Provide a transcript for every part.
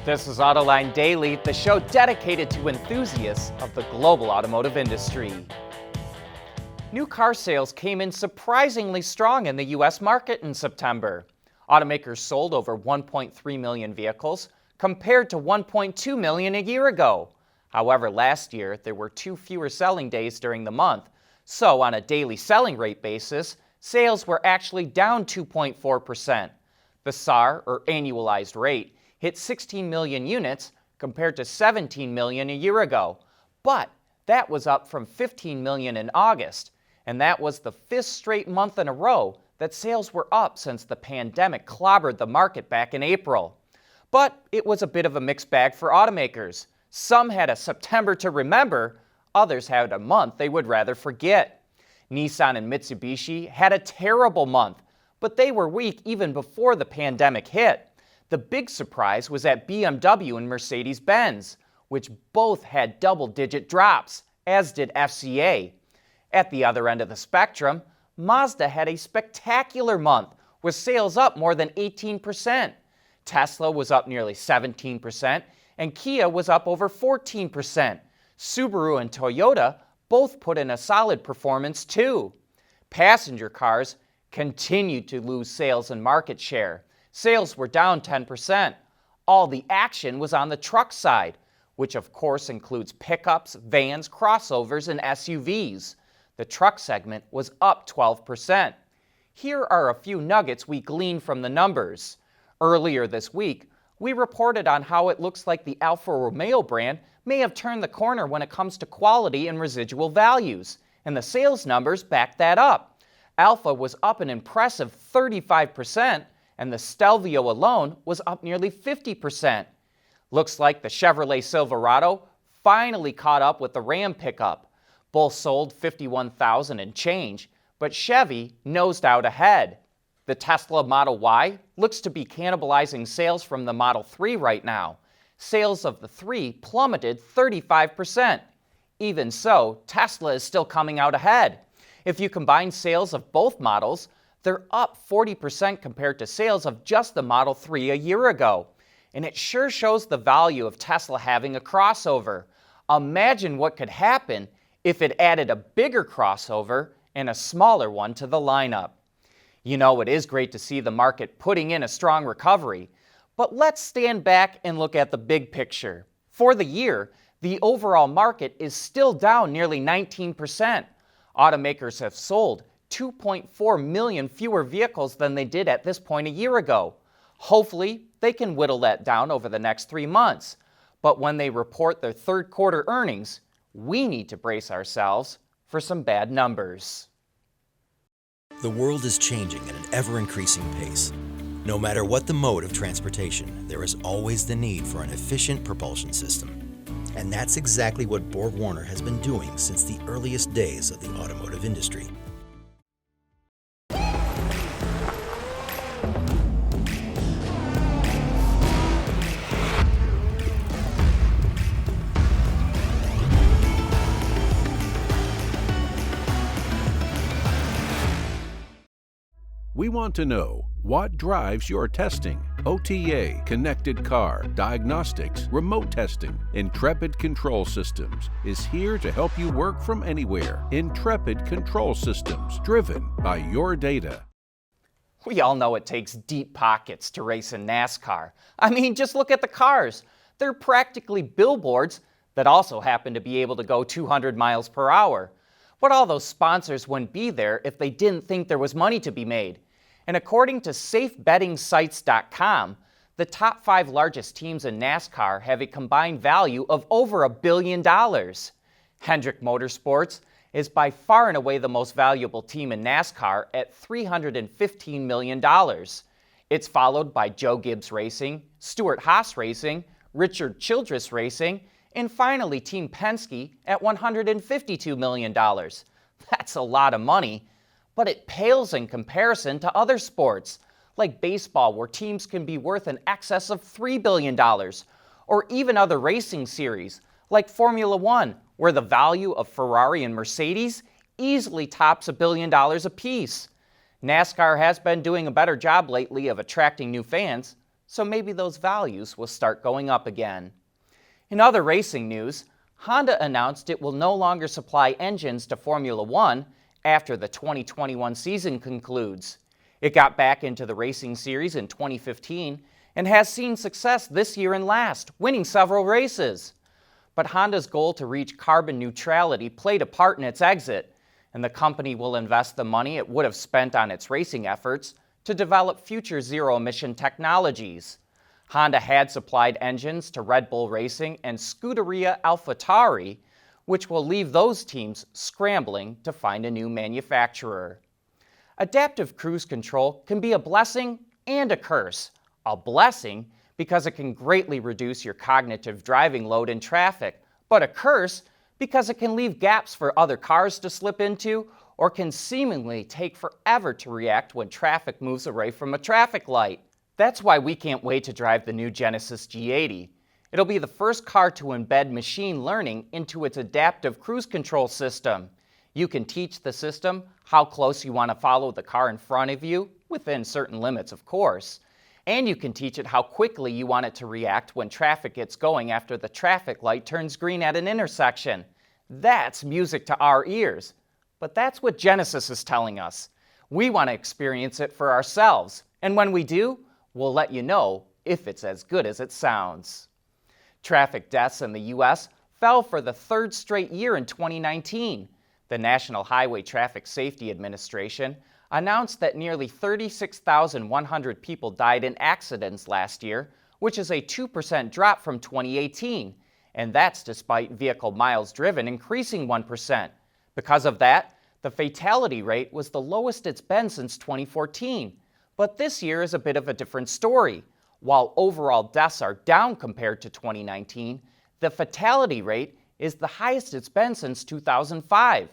This is Autoline Daily, the show dedicated to enthusiasts of the global automotive industry. New car sales came in surprisingly strong in the U.S. market in September. Automakers sold over 1.3 million vehicles, compared to 1.2 million a year ago. However, last year, there were 2 fewer selling days during the month, so on a daily selling rate basis, sales were actually down 2.4%. The SAAR, or annualized rate, hit 16 million units compared to 17 million a year ago. But that was up from 15 million in August, and that was the 5th straight month in a row that sales were up since the pandemic clobbered the market back in April. But it was a bit of a mixed bag for automakers. Some had a September to remember, others had a month they would rather forget. Nissan and Mitsubishi had a terrible month, but they were weak even before the pandemic hit. The big surprise was at BMW and Mercedes-Benz, which both had double-digit drops, as did FCA. At the other end of the spectrum, Mazda had a spectacular month, with sales up more than 18%. Tesla was up nearly 17%, and Kia was up over 14%. Subaru and Toyota both put in a solid performance too. Passenger cars continued to lose sales and market share. Sales were down 10%. All the action was on the truck side, which of course includes pickups, vans, crossovers, and SUVs. The truck segment was up 12%. Here are a few nuggets we gleaned from the numbers. Earlier this week, we reported on how it looks like the Alfa Romeo brand may have turned the corner when it comes to quality and residual values, and the sales numbers back that up. Alfa was up an impressive 35%, and the Stelvio alone was up nearly 50%. Looks like the Chevrolet Silverado finally caught up with the Ram pickup. Both sold 51,000 and change, but Chevy nosed out ahead. The Tesla Model Y looks to be cannibalizing sales from the Model 3 right now. Sales of the 3 plummeted 35%. Even so, Tesla is still coming out ahead. If you combine sales of both models, they're up 40% compared to sales of just the Model 3 a year ago. And it sure shows the value of Tesla having a crossover. Imagine what could happen if it added a bigger crossover and a smaller one to the lineup. You know, it is great to see the market putting in a strong recovery, but let's stand back and look at the big picture. For the year, the overall market is still down nearly 19%. Automakers have sold 2.4 million fewer vehicles than they did at this point a year ago. Hopefully, they can whittle that down over the next 3 months. But when they report their third quarter earnings, we need to brace ourselves for some bad numbers. The world is changing at an ever-increasing pace. No matter what the mode of transportation, there is always the need for an efficient propulsion system. And that's exactly what BorgWarner has been doing since the earliest days of the automotive industry. We want to know what drives your testing. OTA, connected car, diagnostics, remote testing. Intrepid Control Systems is here to help you work from anywhere. Intrepid Control Systems, driven by your data. We all know it takes deep pockets to race in NASCAR. I mean, just look at the cars. They're practically billboards that also happen to be able to go 200 miles per hour. But all those sponsors wouldn't be there if they didn't think there was money to be made. And according to SafeBettingSites.com, the top 5 largest teams in NASCAR have a combined value of over $1 billion. Hendrick Motorsports is by far and away the most valuable team in NASCAR at $315 million. It's followed by Joe Gibbs Racing, Stewart Haas Racing, Richard Childress Racing, and finally Team Penske at $152 million. That's a lot of money, but it pales in comparison to other sports, like baseball, where teams can be worth in excess of $3 billion, or even other racing series, like Formula One, where the value of Ferrari and Mercedes easily tops $1 billion apiece. NASCAR has been doing a better job lately of attracting new fans, so maybe those values will start going up again. In other racing news, Honda announced it will no longer supply engines to Formula One after the 2021 season concludes. It got back into the racing series in 2015 and has seen success this year and last, winning several races. But Honda's goal to reach carbon neutrality played a part in its exit, and the company will invest the money it would have spent on its racing efforts to develop future zero-emission technologies. Honda had supplied engines to Red Bull Racing and Scuderia AlphaTauri, which will leave those teams scrambling to find a new manufacturer. Adaptive cruise control can be a blessing and a curse. A blessing because it can greatly reduce your cognitive driving load in traffic, but a curse because it can leave gaps for other cars to slip into or can seemingly take forever to react when traffic moves away from a traffic light. That's why we can't wait to drive the new Genesis G80. It'll be the first car to embed machine learning into its adaptive cruise control system. You can teach the system how close you want to follow the car in front of you, within certain limits of course, and you can teach it how quickly you want it to react when traffic gets going after the traffic light turns green at an intersection. That's music to our ears. But that's what Genesis is telling us. We want to experience it for ourselves, and when we do, we'll let you know if it's as good as it sounds. Traffic deaths in the U.S. fell for the third straight year in 2019. The National Highway Traffic Safety Administration announced that nearly 36,100 people died in accidents last year, which is a 2% drop from 2018, and that's despite vehicle miles driven increasing 1%. Because of that, the fatality rate was the lowest it's been since 2014. But this year is a bit of a different story. While overall deaths are down compared to 2019, the fatality rate is the highest it's been since 2005.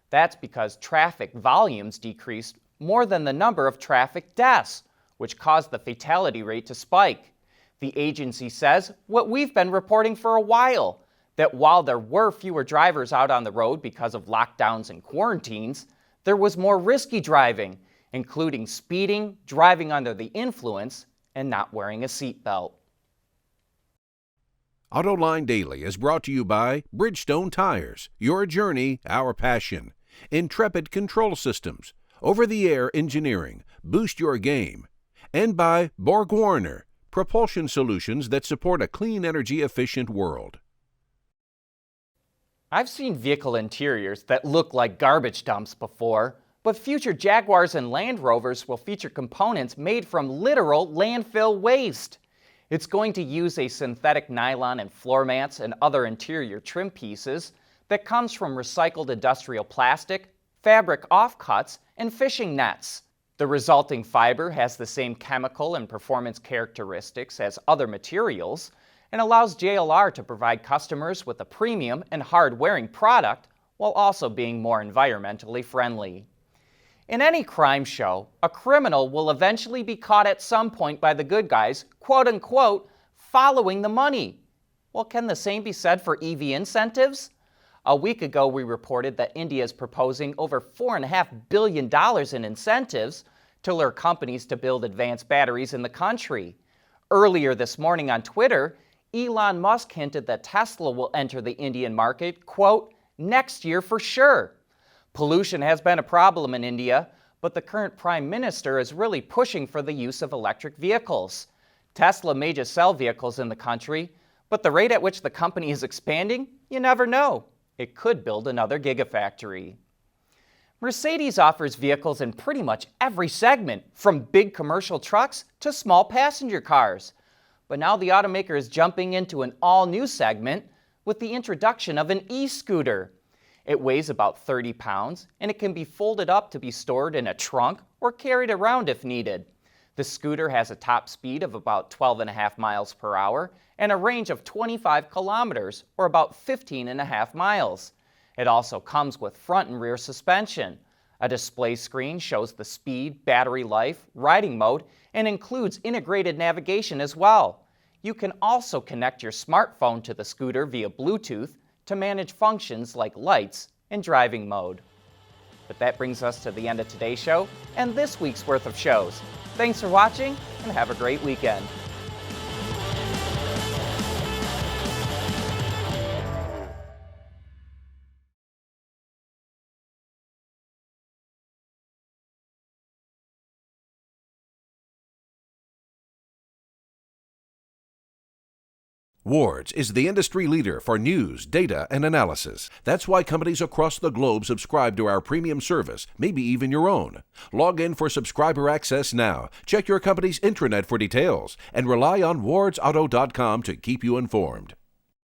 That's because traffic volumes decreased more than the number of traffic deaths, which caused the fatality rate to spike. The agency says what we've been reporting for a while, that while there were fewer drivers out on the road because of lockdowns and quarantines, there was more risky driving, including speeding, driving under the influence, and not wearing a seatbelt. Autoline Daily is brought to you by Bridgestone Tires, your journey, our passion. Intrepid Control Systems, over-the-air engineering, boost your game. And by BorgWarner, propulsion solutions that support a clean energy-efficient world. I've seen vehicle interiors that look like garbage dumps before, but future Jaguars and Land Rovers will feature components made from literal landfill waste. It's going to use a synthetic nylon and floor mats and other interior trim pieces that comes from recycled industrial plastic, fabric offcuts, and fishing nets. The resulting fiber has the same chemical and performance characteristics as other materials and allows JLR to provide customers with a premium and hard-wearing product while also being more environmentally friendly. In any crime show, a criminal will eventually be caught at some point by the good guys, quote-unquote, following the money. Well, can the same be said for EV incentives? A week ago, we reported that India is proposing over $4.5 billion in incentives to lure companies to build advanced batteries in the country. Earlier this morning on Twitter, Elon Musk hinted that Tesla will enter the Indian market, quote, next year for sure. Pollution has been a problem in India, but the current prime minister is really pushing for the use of electric vehicles. Tesla may just sell vehicles in the country, but the rate at which the company is expanding, you never know. It could build another gigafactory. Mercedes offers vehicles in pretty much every segment, from big commercial trucks to small passenger cars. But now the automaker is jumping into an all-new segment with the introduction of an e-scooter. It weighs about 30 pounds, and it can be folded up to be stored in a trunk or carried around if needed. The scooter has a top speed of about 12.5 miles per hour and a range of 25 kilometers, or about 15.5 miles. It also comes with front and rear suspension. A display screen shows the speed, battery life, riding mode, and includes integrated navigation as well. You can also connect your smartphone to the scooter via Bluetooth to manage functions like lights and driving mode. But that brings us to the end of today's show and this week's worth of shows. Thanks for watching and have a great weekend. Ward's is the industry leader for news, data, and analysis. That's why companies across the globe subscribe to our premium service, maybe even your own. Log in for subscriber access now. Check your company's intranet for details and rely on wardsauto.com to keep you informed.